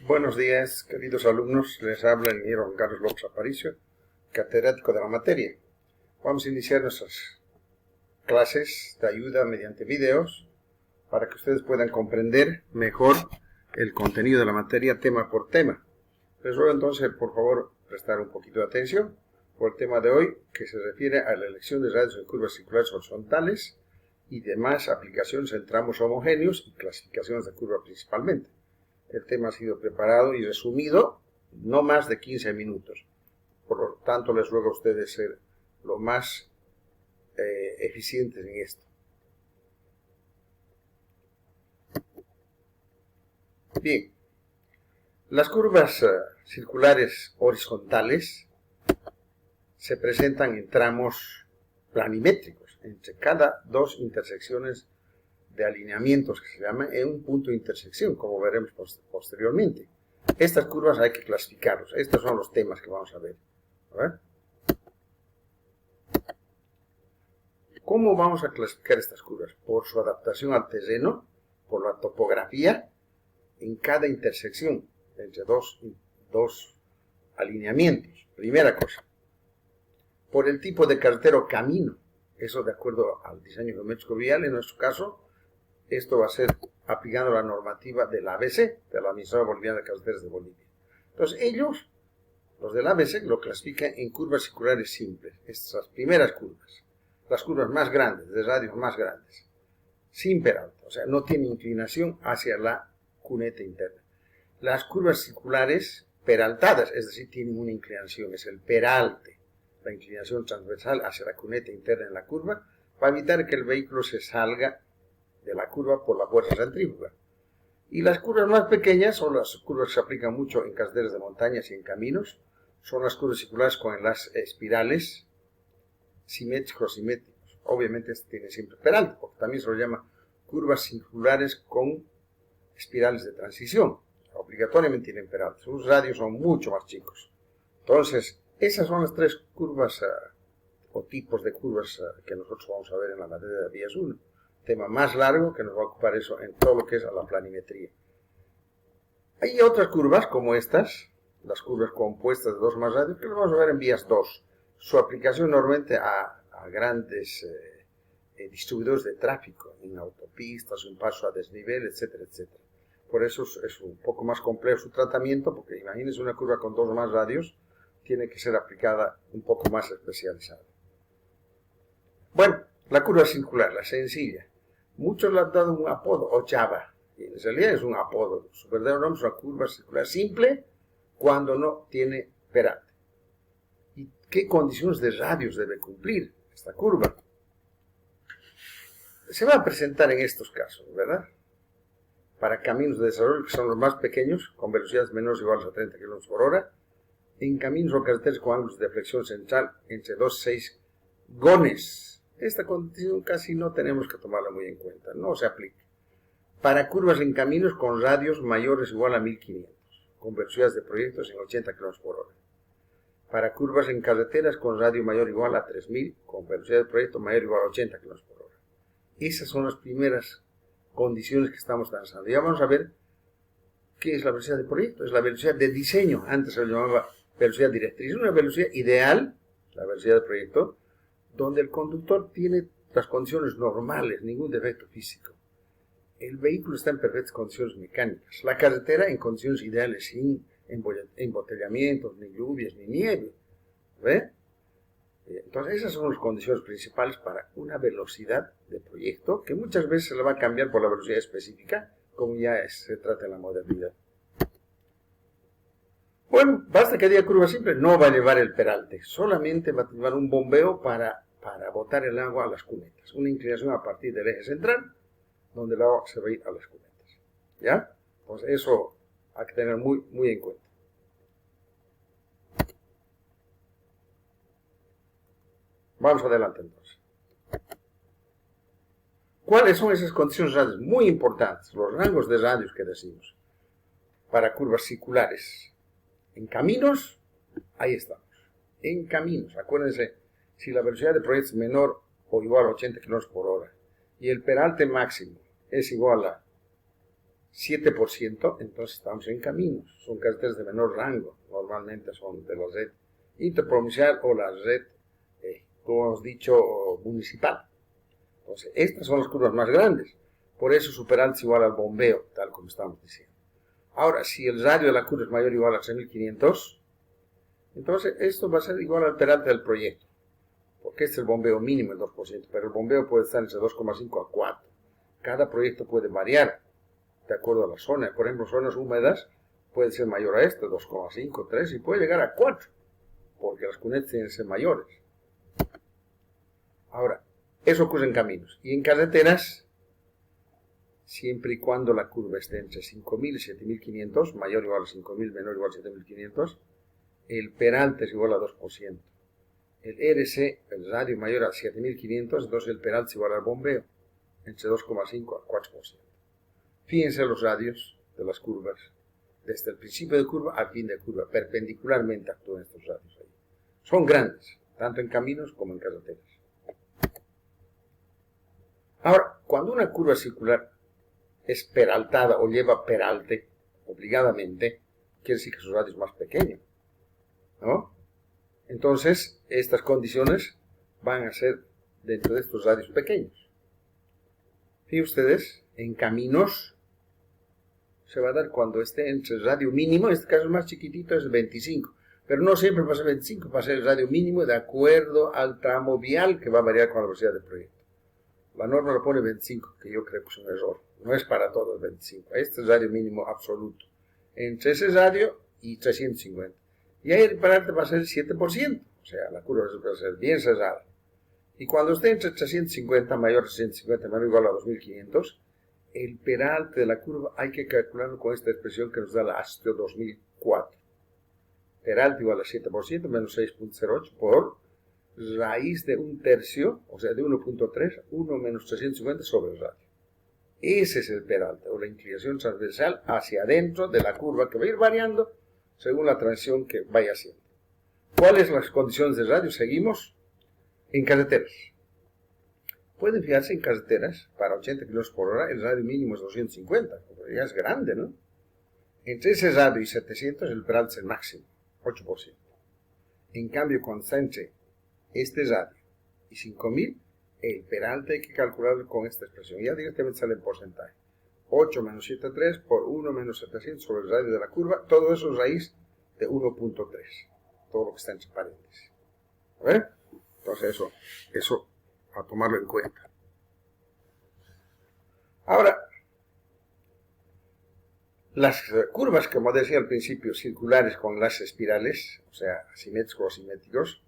Buenos días, queridos alumnos. Les habla el ingeniero Juan Carlos López Aparicio, catedrático de la materia. Vamos a iniciar nuestras clases de ayuda mediante videos para que ustedes puedan comprender mejor el contenido de la materia tema por tema. Les ruego entonces, por favor, prestar un poquito de atención por el tema de hoy, que se refiere a la elección de radios en curvas circulares horizontales y demás aplicaciones en tramos homogéneos y clasificaciones de curva principalmente. El tema ha sido preparado y resumido, no más de 15 minutos. Por lo tanto, les ruego a ustedes ser lo más eficientes en esto. Bien, las curvas circulares horizontales se presentan en tramos planimétricos, entre cada dos intersecciones de alineamientos que se llaman en un punto de intersección, como veremos posteriormente. Estas curvas hay que clasificarlos. Estos son los temas que vamos a ver. ¿Cómo vamos a clasificar estas curvas? Por su adaptación al terreno, por la topografía, en cada intersección entre dos alineamientos. Primera cosa. Por el tipo de carretera o camino. Eso de acuerdo al diseño geométrico vial, en nuestro caso. Esto va a ser aplicando la normativa del ABC, de la Administración Boliviana de Carreteras de Bolivia. Entonces ellos, los del ABC, lo clasifican en curvas circulares simples. Estas primeras curvas, las curvas más grandes, de radios más grandes, sin peralta, o sea, no tiene inclinación hacia la cuneta interna. Las curvas circulares peraltadas, es decir, tienen una inclinación, es el peralte, la inclinación transversal hacia la cuneta interna en la curva, para evitar que el vehículo se salga de la curva por la fuerza centrífuga. Y las curvas más pequeñas son las curvas que se aplican mucho en carreteras de montañas y en caminos, son las curvas circulares con enlaces espirales simétricos. Obviamente este tiene siempre peralte, porque también se lo llama curvas circulares con espirales de transición. Obligatoriamente tienen peralte. Sus radios son mucho más chicos. Entonces, esas son las tres curvas o tipos de curvas que nosotros vamos a ver en la materia de vías 1. Tema más largo que nos va a ocupar eso en todo lo que es a la planimetría. Hay otras curvas como estas, las curvas compuestas de dos más radios, que las vamos a ver en vías 2. Su aplicación normalmente a grandes distribuidores de tráfico, en autopistas, un paso a desnivel, etcétera, etcétera. Por eso es un poco más complejo su tratamiento, porque imagínense una curva con dos más radios, tiene que ser aplicada un poco más especializada. Bueno, la curva circular, la sencilla. Muchos le han dado un apodo, o Java, y en realidad es un apodo. Su verdadero nombre es una curva circular simple cuando no tiene peralte. ¿Y qué condiciones de radios debe cumplir esta curva? Se va a presentar en estos casos, ¿verdad? Para caminos de desarrollo, que son los más pequeños, con velocidades menores o iguales a 30 km por hora, en caminos o carreteras con ángulos de flexión central entre 2 y 6 gones. Esta condición casi no tenemos que tomarla muy en cuenta, no se aplica. Para curvas en caminos con radios mayores o igual a 1500, con velocidades de proyectos en 80 km por hora. Para curvas en carreteras con radio mayor o igual a 3000, con velocidad de proyecto mayor o igual a 80 km por hora. Esas son las primeras condiciones que estamos lanzando. Ya vamos a ver qué es la velocidad de proyecto. Es la velocidad de diseño, antes se llamaba velocidad directriz. Es una velocidad ideal, la velocidad de proyecto, donde el conductor tiene las condiciones normales, ningún defecto físico. El vehículo está en perfectas condiciones mecánicas. La carretera en condiciones ideales, sin embotellamientos, ni lluvias, ni nieve. ¿Ve? Entonces esas son las condiciones principales para una velocidad de proyecto, que muchas veces se le va a cambiar por la velocidad específica, como ya se trata en la modernidad. Bueno, basta que diga curva simple, no va a llevar el peralte, solamente va a llevar un bombeo para botar el agua a las cunetas, una inclinación a partir del eje central, donde el agua se va a ir a las cunetas. ¿Ya? Pues eso hay que tener muy, muy en cuenta. Vamos adelante entonces. ¿Cuáles son esas condiciones radios? Muy importantes, los rangos de radios que decimos, para curvas circulares. En caminos, ahí estamos. En caminos, acuérdense, si la velocidad de proyecto es menor o igual a 80 km por hora y el peralte máximo es igual a 7%, entonces estamos en caminos. Son carreteras de menor rango, normalmente son de la red interprovincial o la red, como hemos dicho, municipal. Entonces, estas son las curvas más grandes. Por eso superalto es igual al bombeo, tal como estamos diciendo. Ahora, si el radio de la curva es mayor o igual a 3.500, entonces esto va a ser igual al peralte del proyecto. Porque este es el bombeo mínimo, el 2%, pero el bombeo puede estar entre 2,5 a 4. Cada proyecto puede variar de acuerdo a la zona. Por ejemplo, zonas húmedas puede ser mayor a este, 2,5, 3, y puede llegar a 4, porque las cunetas tienen que ser mayores. Ahora, eso ocurre en caminos. Y en carreteras, siempre y cuando la curva esté entre 5.000 y 7.500, mayor o igual a 5.000, menor o igual a 7.500, el peralte es igual a 2%. El RC, el radio mayor a 7.500, entonces el peralte es igual al bombeo, entre 2,5 a 4%. Fíjense los radios de las curvas, desde el principio de curva al fin de curva, perpendicularmente actúan estos radios ahí. Son grandes, tanto en caminos como en carreteras. Ahora, cuando una curva circular es peraltada o lleva peralte, obligadamente, quiere decir que su radio es más pequeño, ¿no? Entonces, estas condiciones van a ser dentro de estos radios pequeños. Fíjense ustedes, en caminos se va a dar cuando esté entre el radio mínimo, en este caso más chiquitito es 25, pero no siempre va a ser 25, va a ser el radio mínimo de acuerdo al tramo vial que va a variar con la velocidad del proyecto. La norma lo pone 25, que yo creo que es un error, no es para todos 25, este es el radio mínimo absoluto, entre ese radio y 350. Y ahí el peralte va a ser el 7%, o sea, la curva va a ser bien cerrada. Y cuando esté entre 350, mayor a 350, menor o igual a 2500, el peralte de la curva hay que calcularlo con esta expresión que nos da la ASTEO 2004. Peralte igual a 7% menos 6.08 por raíz de 1/3, o sea, de 1.3, 1 menos 350 sobre el radio. Ese es el peralte, o la inclinación transversal hacia adentro de la curva, que va a ir variando según la transición que vaya haciendo. ¿Cuáles son las condiciones de radio? Seguimos en carreteras. Pueden fijarse en carreteras, para 80 km por hora, el radio mínimo es 250, ya es grande, ¿no? Entre ese radio y 700, el peralte es el máximo, 8%. En cambio, cuando está entre este radio y 5.000, el peralte hay que calcularlo con esta expresión. Ya directamente sale en porcentaje. 8 menos 7,3 por 1 menos 700 sobre el radio de la curva. Todo eso es raíz de 1.3. Todo lo que está entre paréntesis. ¿A ver? Entonces eso a tomarlo en cuenta. Ahora, las curvas, como decía al principio, circulares con las espirales, o sea, asimétricos o simétricos,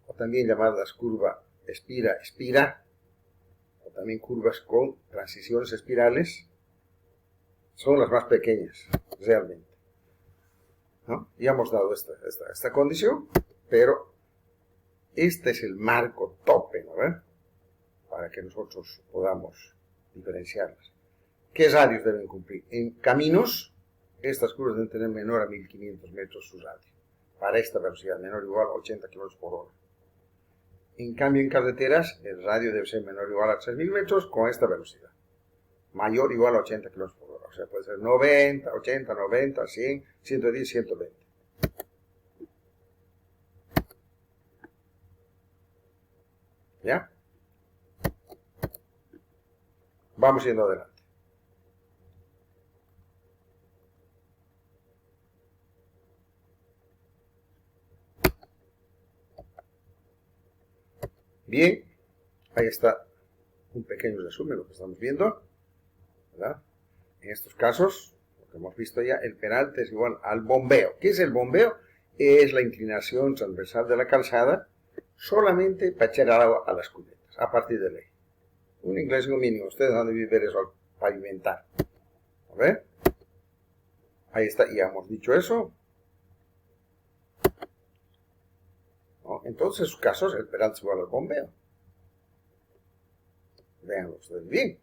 o también llamadas curva espira, o también curvas con transiciones espirales, son las más pequeñas, realmente, ¿no? Ya hemos dado esta condición, pero este es el marco tope, ¿no? Para que nosotros podamos diferenciarlas. ¿Qué radios deben cumplir? En caminos, estas curvas deben tener menor a 1.500 metros su radio, para esta velocidad, menor o igual a 80 km por hora. En cambio, en carreteras, el radio debe ser menor o igual a 3.000 metros con esta velocidad, mayor o igual a 80 km por hora. O sea, puede ser 90, 80, 90, 100, 110, 120. ¿Ya? Vamos yendo adelante. Bien, ahí está un pequeño resumen de lo que estamos viendo, ¿verdad? En estos casos, lo que hemos visto ya, el peralte es igual al bombeo. ¿Qué es el bombeo? Es la inclinación transversal de la calzada solamente para echar agua a las cunetas, a partir de ley. Una inclinación mínima. Ustedes van a ver eso al pavimentar. A ver. Ahí está, ya hemos dicho eso. ¿No? Entonces, en sus casos, el peralte es igual al bombeo. Véanlo ustedes bien.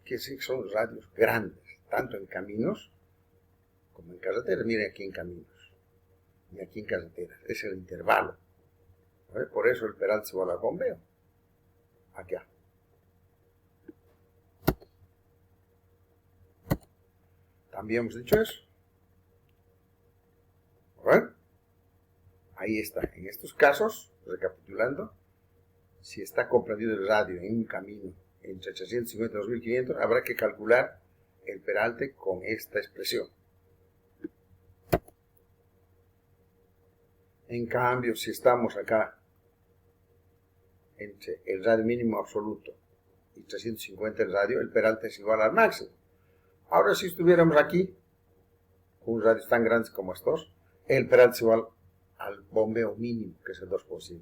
Quiere decir que son radios grandes, tanto en caminos como en carreteras. Miren aquí en caminos y aquí en carreteras. Es el intervalo. ¿Vale? Por eso el peralte es igual al bombeo. Acá. Habíamos dicho eso. ¿Verdad? Ahí está. En estos casos, recapitulando, si está comprendido el radio en un camino entre 850 y 2500, habrá que calcular el peralte con esta expresión. En cambio, si estamos acá entre el radio mínimo absoluto y 350 el radio, el peralte es igual al máximo. Ahora, si estuviéramos aquí, con un radio tan grande como estos, el peralte es igual al bombeo mínimo, que es el 2%.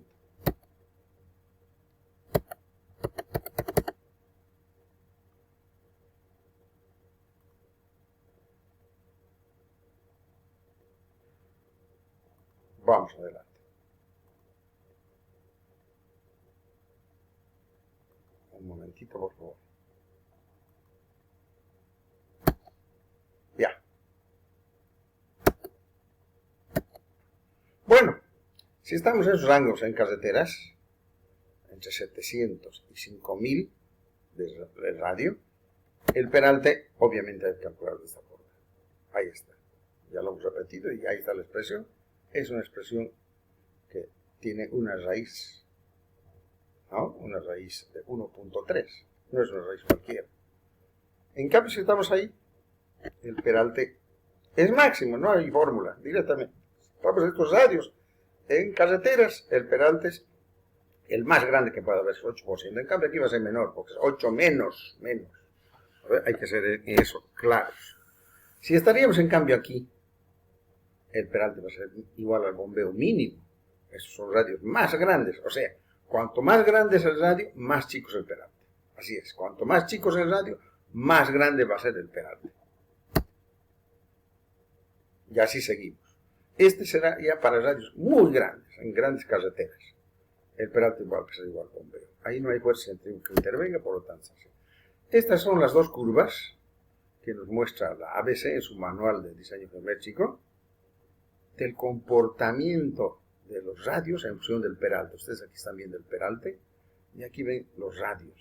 Vamos adelante. Un momentito, por favor. Ya. Bueno, si estamos en esos rangos en carreteras, entre 700 y 5000 de radio, el peralte obviamente hay que calcular de esta forma. Ahí está. Ya lo hemos repetido y ahí está la expresión. Es una expresión que tiene una raíz, ¿no? Una raíz de 1.3. No es una raíz cualquiera. En cambio, si estamos ahí, el peralte es máximo, no hay fórmula, directamente. Vamos a estos radios en carreteras, el peralte es el más grande que puede haber, es 8%. En cambio, aquí va a ser menor, porque es 8 menos. A ver, hay que ser en eso claros. Si estaríamos, en cambio, aquí, el peralte va a ser igual al bombeo mínimo. Esos son radios más grandes. O sea, cuanto más grande es el radio, más chico es el peralte. Así es. Cuanto más chico es el radio, más grande va a ser el peralte. Y así seguimos. Este será ya para radios muy grandes, en grandes carreteras. El peralte igual va a ser igual al bombeo. Ahí no hay fuerza centrífuga que intervenga, por lo tanto. Así. Estas son las dos curvas que nos muestra la ABC en su manual de diseño geométrico, del comportamiento de los radios en función del peralte. Ustedes aquí están viendo el peralte y aquí ven los radios.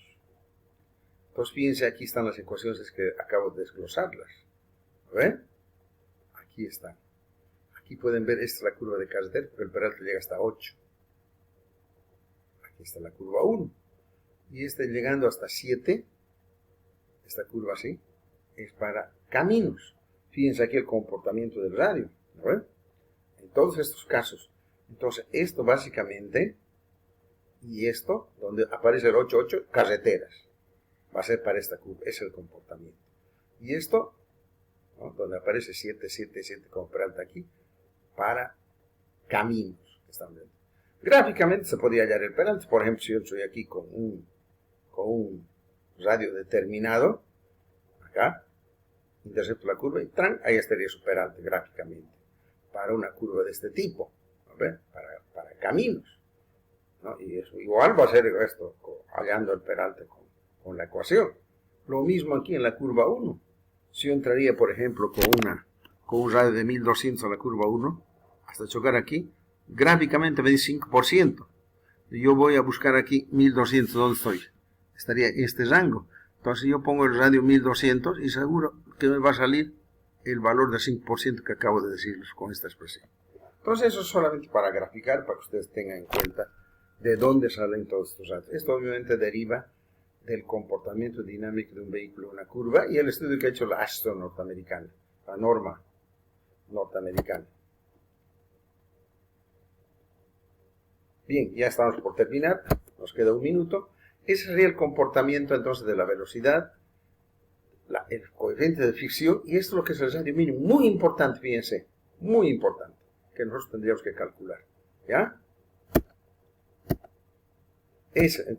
Entonces fíjense, aquí están las ecuaciones que acabo de desglosarlas. ¿Ven? Aquí están. Aquí pueden ver, esta es la curva de carretera, porque el peralte llega hasta 8. Aquí está la curva 1. Y esta llegando hasta 7, esta curva así, es para caminos. Fíjense aquí el comportamiento del radio. ¿Ven? En todos estos casos. Entonces, esto básicamente, y esto, donde aparece el 8,8, carreteras. Va a ser para esta curva, es el comportamiento. Y esto, ¿no? Donde aparece 7, 7, 7 como peralte aquí, para caminos que están viendo. Gráficamente se podría hallar el peralte. Por ejemplo, si yo estoy aquí con un radio determinado, acá, intercepto la curva y ¡tran! Ahí estaría su peralte gráficamente. Para una curva de este tipo, ¿no? para caminos, ¿no? Y eso igual va a ser esto, hallando el peralte con la ecuación. Lo mismo aquí en la curva 1. Si yo entraría, por ejemplo, con un radio de 1200 a la curva 1, hasta chocar aquí, gráficamente me dice 5%. Y yo voy a buscar aquí 1200, ¿dónde estoy? Estaría en este rango. Entonces yo pongo el radio 1200 y seguro que me va a salir el valor del 5% que acabo de decirles con esta expresión. Entonces eso es solamente para graficar, para que ustedes tengan en cuenta de dónde salen todos estos radios. Esto obviamente deriva del comportamiento dinámico de un vehículo en una curva y el estudio que ha hecho la Ashton norteamericana, la norma norteamericana. Bien, ya estamos por terminar, nos queda un minuto. Ese sería el comportamiento entonces de la velocidad, el coeficiente de fricción, y esto es lo que es el radio mínimo, muy importante, fíjense, muy importante, que nosotros tendríamos que calcular, ¿ya?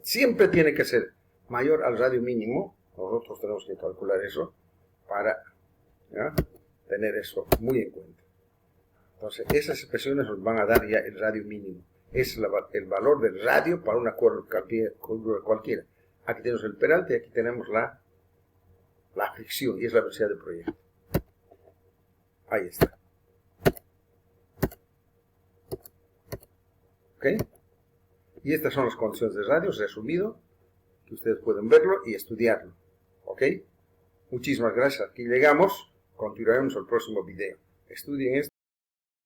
Siempre tiene que ser mayor al radio mínimo, nosotros tenemos que calcular eso para, ¿ya?, tener eso muy en cuenta. Entonces, esas expresiones nos van a dar ya el radio mínimo. Es el valor del radio para una curva cualquiera. Aquí tenemos el peralte y aquí tenemos la fricción, y es la velocidad de proyecto. Ahí está. ¿Ok? Y estas son las condiciones de radio, resumido, que ustedes pueden verlo y estudiarlo. ¿Ok? Muchísimas gracias. Aquí llegamos. Continuaremos el próximo video. Estudien esto.